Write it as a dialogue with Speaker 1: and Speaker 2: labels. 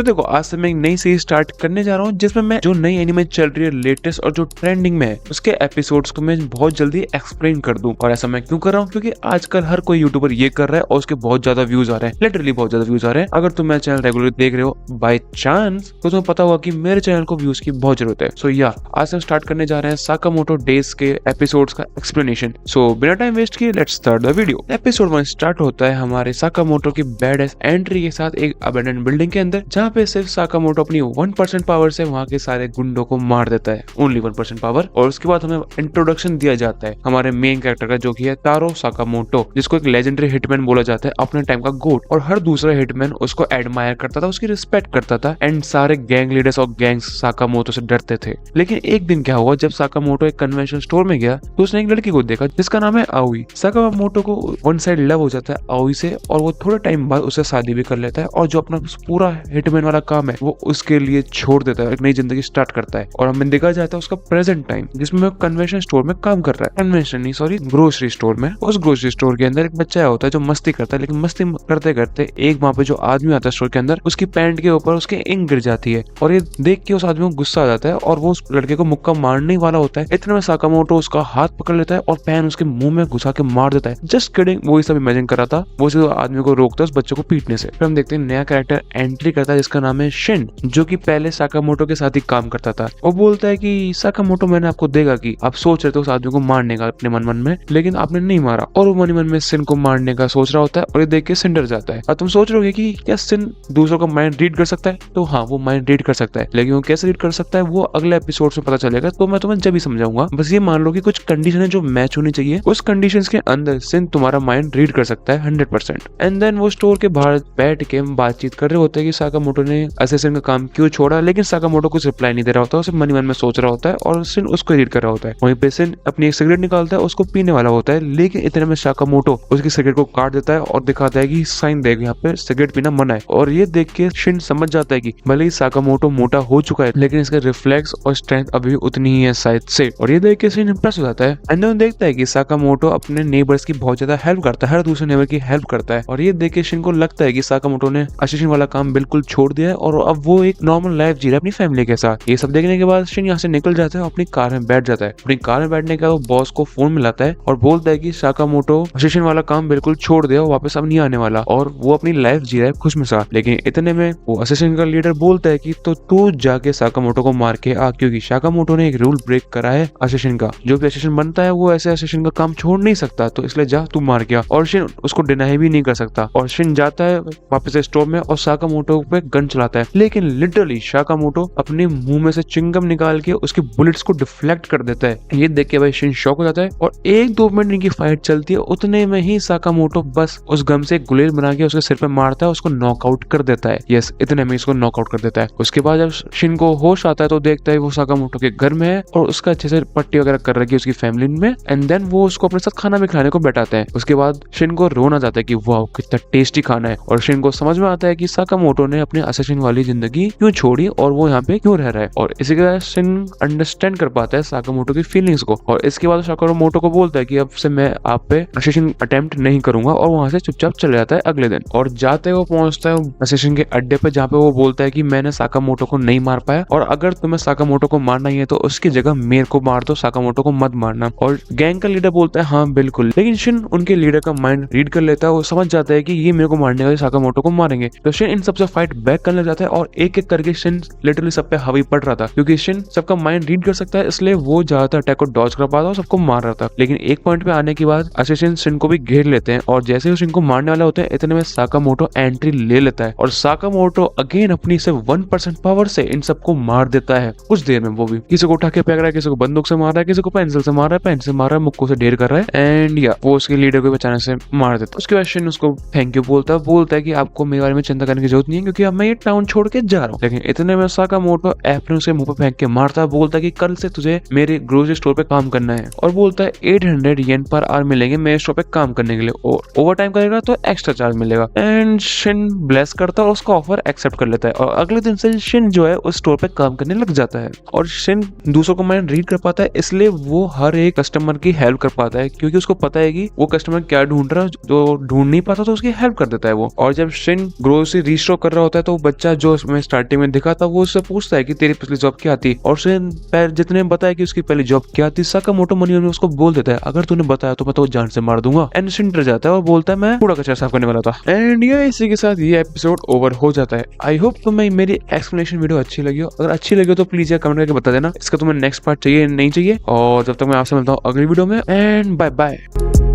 Speaker 1: तो देखो आज से मैं एक नई सीरीज स्टार्ट करने जा रहा हूँ जिसमें मैं जो नई एनिमे चल रही है लेटेस्ट और जो ट्रेंडिंग में है उसके एपिसोड्स को मैं बहुत जल्दी एक्सप्लेन कर दूं। और ऐसा मैं क्यों कर रहा हूँ क्योंकि आजकल हर कोई यूट्यूबर ये कर रहा है और उसके बहुत ज्यादा व्यूज आ रहे हैं, लिटरली बहुत ज्यादा व्यूज आ रहे हैं। अगर तुम मेरा चैनल रेगुलर देख रहे हो बाय चांस तो तुम्हें पता होगा कि मेरे चैनल को व्यूज की बहुत जरूरत है। सो या आज हम स्टार्ट करने जा रहे हैं साकामोटो डेज के एपिसोड्स का एक्सप्लेनेशन। सो बिना टाइम वेस्ट किए let's start the video. Episode 1 start होता है हमारे साकामोटो की बैडएस एंट्री के साथ एक अबैंडन बिल्डिंग के अंदर, जहाँ पे सिर्फ साकामोटो अपनी 1% पावर से वहाँ के सारे गुंडों को मार देता है, ओनली 1% पावर। और उसके बाद हमें इंट्रोडक्शन दिया जाता है हमारे मेन कैरेक्टर का जो कि है तारो साकामोटो, जिसको एक लेजेंडरी हिटमैन बोला जाता है, अपने टाइम का गोट। और हर दूसरा हिटमैन उसको एडमायर करता था, उसकी रिस्पेक्ट करता था एंड सारे गैंग लीडर्स और गैंग्स साकामोटो से डरते थे। लेकिन एक दिन क्या हुआ, जब साकामोटो एक कन्वेंशन स्टोर में गया तो उसने एक लड़की को देखा जिसका नाम है आउई। साकामोटो को वन साइड लव हो जाता है आउई से और वो थोड़े टाइम बाद उससे शादी भी कर लेता है और जो अपना पूरा हिटमैन वाला काम है वो उसके लिए छोड़ देता है, एक नई जिंदगी स्टार्ट करता है। और हमें देखा जाता है उसका प्रेजेंट टाइम जिसमें वो कन्वेंशन स्टोर में काम कर रहा है, कन्वेंशन नहीं सॉरी ग्रोसरी स्टोर में। उस ग्रोसरी स्टोर के अंदर एक बच्चा होता है जो मस्ती करता है, लेकिन मस्ती करते करते एक वहाँ पे जो आदमी आता है स्टोर के अंदर, उसकी पैंट के ऊपर उसके इंक गिर जाती है और ये देख के उस आदमी को गुस्सा आ जाता है और वो उस लड़के को मुक्का मारने वाला होता है। इतने में साकामोटो उसका हाथ पकड़ लेता है और पेन उसके मुंह में घुसा के मार देता है। जस्ट किडिंग, वो ये सब इमेजिन कर रहा था, वो उस आदमी को रोकता है उस बच्चे को पीटने से। फिर हम देखते हैं नया कैरेक्टर एंट्री करता है जिसका नाम है शिन, जो कि पहले साकामोटो के साथ ही काम करता था। वो बोलता है कि साकामोटो मैंने आपको देखा कि आप सोच रहे थे उस आदमी को मारने का अपने मन में, लेकिन आपने नहीं मारा। और वो मन में सिन को मारने का सोच रहा होता है और ये देख के सिन डर जाता है। और तुम सोच रहे हो कि क्या सिन दूसरों का माइंड रीड कर सकता है? तो हाँ, वो माइंड रीड कर सकता है, लेकिन वो कैसे रीड कर सकता है वो अगले एपिसोड में पता चलेगा, तो मैं तुम्हें जब भी समझाऊंगा। बस ये मान लो कि कुछ कंडीशन है जो मैच होनी चाहिए, उस कंडीशंस के अंदर सिन तुम्हारा माइंड रीड कर सकता है 100%। एंड देन वो स्टोर के बाहर बैठ के बातचीत कर रहे होते हैं कि साकामोटो ने असिस्टेंट का काम क्यों छोड़ा, लेकिन साकामोटो कुछ रिप्लाई नहीं दे रहा होता, उसे मन में सोच रहा होता है और सिन उसको रीड कर रहा होता है। वहीं पे सिन अपनी एक सिगरेट निकालता है, उसको पीने वाला होता है, लेकिन इतने में साकामोटो उसकी सिगरेट को काट देता है और दिखाता है कि साइन देख यहाँ पे सिगरेट पीना मना है। और ये देख के शिन समझ जाता है कि भले ही साकामोटो मोटा हो चुका है लेकिन इसका रिफ्लेक्स और स्ट्रेंथ अभी उतनी ही है शायद से। और ये देख के शिन इंप्रेस हो जाता है एंड देन देखता है कि साकामोटो अपने नेबर्स की बहुत ज्यादा हेल्प करता है, हर दूसरे नेबर की हेल्प करता है। और ये देख के शिन को लगता है कि साकामोटो ने असिस्टेंट वाला काम बिल्कुल छोड़ दिया है और अब वो एक नॉर्मल लाइफ जी रहा है अपनी फैमिली के साथ। ये सब देखने के बाद शिन यहाँ से निकल जाता है और अपनी कार में बैठ जाता है। अपनी कार में बैठने के बाद वो बॉस को फोन मिलाता है और बोलता है कि साकामोटो असिस्टेंट वाला काम बिल्कुल छोड़ दिया, वापस अब नहीं आने वाला और वो अपनी लाइफ जी रहा है खुशमिजाज। लेकिन इतने में वो असिस्टेंट का लीडर बोलता है कि तो तू जाके साकामोटो को मार के आ, क्योंकि साकामोटो ने एक रूल ब्रेक करा है असिस्टेंट का, जो भी असिस्टेंट बनता है वो ऐसे असिस्टेंट का काम छोड़ नहीं सकता, तो इसलिए जा तू मार गया। और शिन उसको डिनाई भी नहीं कर सकता और शिन जाता है वापस स्टोर में और साकामोटो पे गन चलाता है, लेकिन लिटरली साकामोटो अपने मुंह में से चिंगम निकाल के उसके बुलेट्स को डिफ्लेक्ट कर देता है। ये देख के भाई शिन शॉक हो जाता है और 1-2 मिनट इनकी फाइट चलती है, उतने में ही साकामोटो बस उस गम से गुलेल बना के उसके सिर पे मारता है, उसको नॉकआउट कर देता है। यस, इतने में इसको नॉकआउट कर देता है। उसके बाद जब शिन को होश आता है तो देखता है वो साकामोटो के घर में है और उसका अच्छे से पट्टी वगैरह कर रखी है उसकी फैमिली में। एंड देन वो उसको अपने साथ खाना भी खिलाने को बैठाते हैं। उसके बाद शिन को रोना जाता है कि वाह कितना टेस्टी खाना है, और शिन को समझ में आता है कि साकामोटो ने अपने असिस्टेंट वाली जिंदगी क्यों छोड़ी और वो यहाँ पे क्यों रह रहा है। और इसी के बाद शिन अंडरस्टैंड कर पाता है साकामोटो की फीलिंग्स को और इसके बाद साकामोटो को बोलता है कि अब से मैं आप पे असिस्टेंट अटेम्प्ट नहीं करूंगा और वहां से चुपचाप चले जाता है अगले दिन। और जाते वो पहुंचता है असिस्टेंट के अड्डे पे, जहाँ पे वो बोलता है कि मैंने साकामोटो को नहीं मार पाया और अगर तुम्हें साकामोटो को मारना ही है तो उसकी जगह मेरे को मार दो, साकामोटो को मत मारना। और गैंग का लीडर बोलता है हाँ बिल्कुल, लेकिन शिन उनके लीडर का माइंड रीड कर लेता है, वो समझ जाता है कि ये मेरे को मारने वाले साकामोटो को मारेंगे। तो शिन इन सबसे फाइट बैक करने जाता है और एक एक करके शिन लिटरली सब पे हावी पड़ रहा था, क्योंकि शिन सबका माइंड रीड कर सकता है, इसलिए वो ज्यादातर अटैक को डॉज कर पाता और सबको मार रहा था। लेकिन एक पॉइंट पे आने के बाद असिस्टेंट शिन को भी घेर लेते हैं और जैसे ही शिन को मारने वाले होते हैं इतने में साकामोटो एंट्री ले लेता है और साकामोटो अगेन अपनी से 1% पावर से इन सबको मार देता है कुछ देर में। वो भी किसी को उठा के फेंक रहा है, किसी को बंदूक से मार रहा है, किसी को पेंसिल से मार रहा है, पेन से मार रहा है, मुक्कों से ढेर कर रहा है एंड या वो उसके लीडर को बचाने से मार देता है। उसके बाद शिन उसको थैंक यू बोलता है कि आपको मेरे बारे में चिंता करने की जरूरत नहीं है क्योंकि अब मैं ये टाउन छोड़ के जा रहा हूँ। लेकिन इतने में साकामोटो एप्पल उसके मुंह पे फेंक के मारता है, बोलता है कि कल से तुझे मेरे ग्रोसरी स्टोर पे काम करना है और बोलता है 800 येन पर आवर मिलेंगे मेरे स्टोर पे काम करने के लिए और ओवर टाइम करेगा तो एक्स्ट्रा चार्ज मिलेगा। एंड शिन ब्लेस करता है और उसका ऑफर एक्सेप्ट कर लेता है और अगले दिन से शिन जो है उस स्टोर पे काम करने लग जाता है। और शिन दूसरों को माइंड रीड कर पाता है, इसलिए वो हर एक कस्टमर की हेल्प कर पाता है क्योंकि उसको पता है कि वो कस्टमर क्या ढूंढ रहा है, जो ढूंढ नहीं पाता तो उसकी हेल्प कर देता है वो। और जब शिन ग्रोसरी रीस्टोर कर रहा होता है तो बच्चा जो मैं स्टार्टिंग में दिखा था वो उससे पूछता है कि तेरी पिछली जॉब क्या थी, और उसने जितने बताया कि उसकी पहली जॉब क्या थी, साकामोटो मनियो ने उसको बोल देता है अगर तूने बताया तो मैं तो जान से मार दूंगा। एंड शिन डर जाता है और बोलता है मैं कूड़ा कचरा साफ करने वाला था। एंड ये इसी के साथ ये एपिसोड ओवर हो जाता है। आई होप तुम्हें मेरी एक्सप्लेनेशन वीडियो अच्छी लगी हो। अगर अच्छी लगी हो तो प्लीज यार कमेंट करके बता देना इसका तुम्हें नेक्स्ट पार्ट चाहिए नहीं चाहिए। और जब तक मैं आपसे मिलता हूँ अगली वीडियो में, एंड बाय बाय।